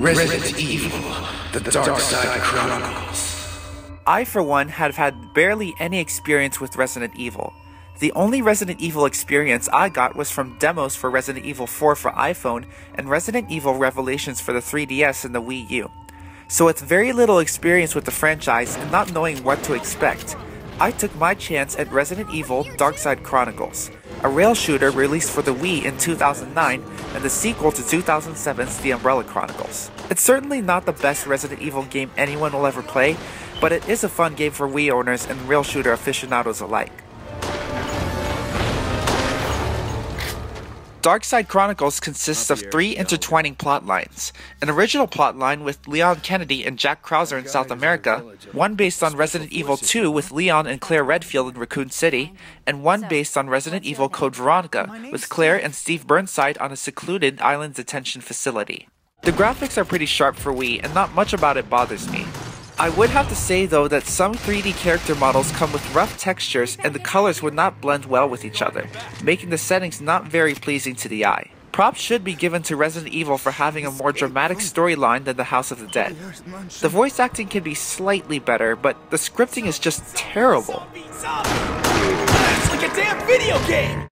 Resident Evil, the Darkside Chronicles. I, for one, have had barely any experience with Resident Evil. The only Resident Evil experience I got was from demos for Resident Evil 4 for iPhone and Resident Evil Revelations for the 3DS and the Wii U. So with very little experience with the franchise and not knowing what to expect, I took my chance at Resident Evil Darkside Chronicles, a rail shooter released for the Wii in 2009 and the sequel to 2007's The Umbrella Chronicles. It's certainly not the best Resident Evil game anyone will ever play, but it is a fun game for Wii owners and rail shooter aficionados alike. Darkside Chronicles consists of 3 intertwining plotlines: an original plotline with Leon Kennedy and Jack Krauser in South America, one based on Resident Evil 2 with Leon and Claire Redfield in Raccoon City, and one based on Resident Evil Code Veronica with Claire and Steve Burnside on a secluded island detention facility. The graphics are pretty sharp for Wii and not much about it bothers me. I would have to say though that some 3D character models come with rough textures and the colors would not blend well with each other, making the settings not very pleasing to the eye. Props should be given to Resident Evil for having a more dramatic storyline than the House of the Dead. The voice acting can be slightly better, but the scripting is just terrible. It's like a damn video game!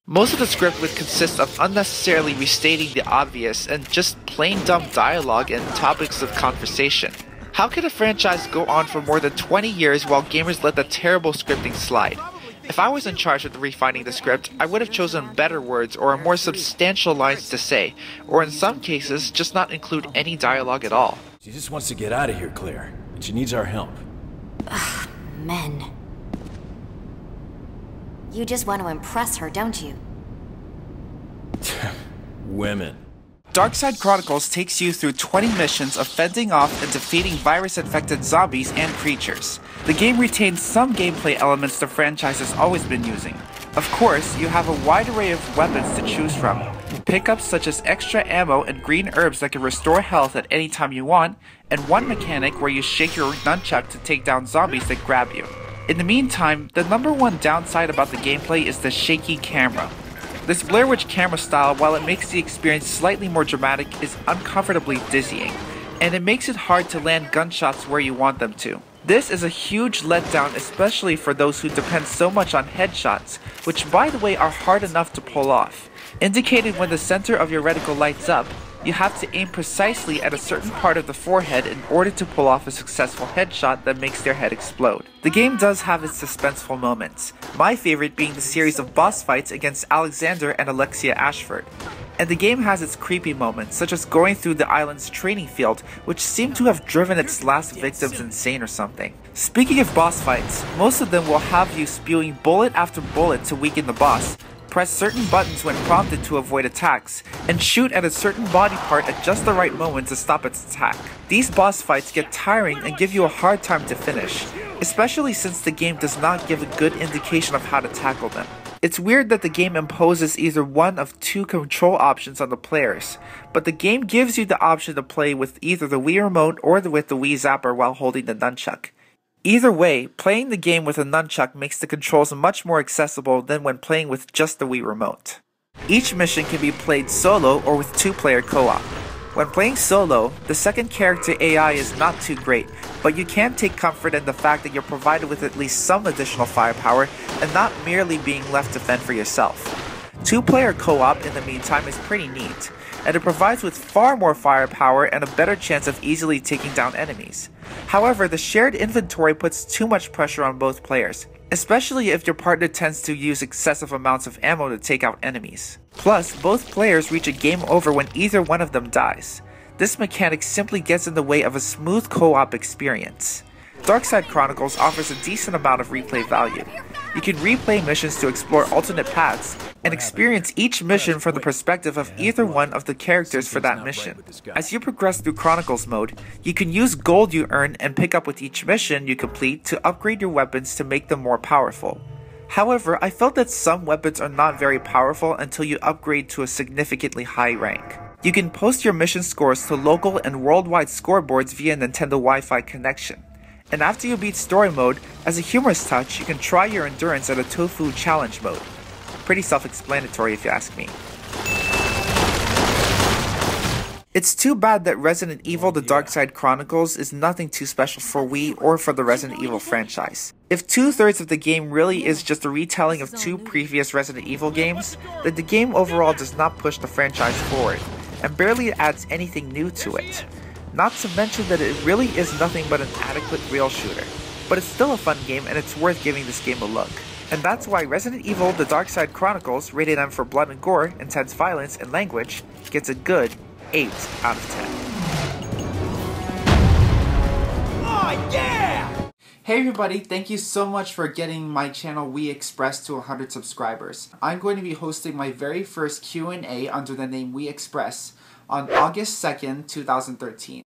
Most of the script would consist of unnecessarily restating the obvious and just plain dumb dialogue and topics of conversation. How could a franchise go on for more than 20 years while gamers let the terrible scripting slide? If I was in charge of refining the script, I would have chosen better words or more substantial lines to say, or in some cases, just not include any dialogue at all. She just wants to get out of here, Claire, and she needs our help. Ugh, men. You just want to impress her, don't you? Women. Darkside Chronicles takes you through 20 missions of fending off and defeating virus-infected zombies and creatures. The game retains some gameplay elements the franchise has always been using. Of course, you have a wide array of weapons to choose from. Pickups such as extra ammo and green herbs that can restore health at any time you want, and one mechanic where you shake your nunchuck to take down zombies that grab you. In the meantime, the number one downside about the gameplay is the shaky camera. This Blair Witch camera style, while it makes the experience slightly more dramatic, is uncomfortably dizzying, and it makes it hard to land gunshots where you want them to. This is a huge letdown, especially for those who depend so much on headshots, which by the way are hard enough to pull off. Indicated when the center of your reticle lights up, you have to aim precisely at a certain part of the forehead in order to pull off a successful headshot that makes their head explode. The game does have its suspenseful moments, my favorite being the series of boss fights against Alexander and Alexia Ashford. And the game has its creepy moments, such as going through the island's training field, which seem to have driven its last victims insane or something. Speaking of boss fights, most of them will have you spewing bullet after bullet to weaken the boss, press certain buttons when prompted to avoid attacks, and shoot at a certain body part at just the right moment to stop its attack. These boss fights get tiring and give you a hard time to finish, especially since the game does not give a good indication of how to tackle them. It's weird that the game imposes either one of 2 control options on the players, but the game gives you the option to play with either the Wii Remote or with the Wii Zapper while holding the nunchuck. Either way, playing the game with a nunchuck makes the controls much more accessible than when playing with just the Wii Remote. Each mission can be played solo or with 2-player co-op. When playing solo, the second character AI is not too great, but you can take comfort in the fact that you're provided with at least some additional firepower and not merely being left to fend for yourself. 2-player co-op in the meantime is pretty neat, and it provides with far more firepower and a better chance of easily taking down enemies. However, the shared inventory puts too much pressure on both players, especially if your partner tends to use excessive amounts of ammo to take out enemies. Plus, both players reach a game over when either one of them dies. This mechanic simply gets in the way of a smooth co-op experience. Darkside Chronicles offers a decent amount of replay value. You can replay missions to explore alternate paths, and experience each mission from the perspective of either one of the characters for that mission. As you progress through Chronicles mode, you can use gold you earn and pick up with each mission you complete to upgrade your weapons to make them more powerful. However, I felt that some weapons are not very powerful until you upgrade to a significantly high rank. You can post your mission scores to local and worldwide scoreboards via Nintendo Wi-Fi connection. And after you beat story mode, as a humorous touch, you can try your endurance at a tofu challenge mode. Pretty self-explanatory if you ask me. It's too bad that Resident Evil The Darkside Chronicles is nothing too special for Wii or for the Resident Evil franchise. If 2/3 of the game really is just a retelling of 2 previous Resident Evil games, then the game overall does not push the franchise forward, and barely adds anything new to it. Not to mention that it really is nothing but an adequate rail shooter. But it's still a fun game and it's worth giving this game a look. And that's why Resident Evil The Darkside Chronicles, rated M for blood and gore, intense violence, and language, gets a good 8 out of 10. Oh, yeah! Hey everybody, thank you so much for getting my channel Wii Express to 100 subscribers. I'm going to be hosting my very first Q&A under the name Wii Express on August 2nd, 2013.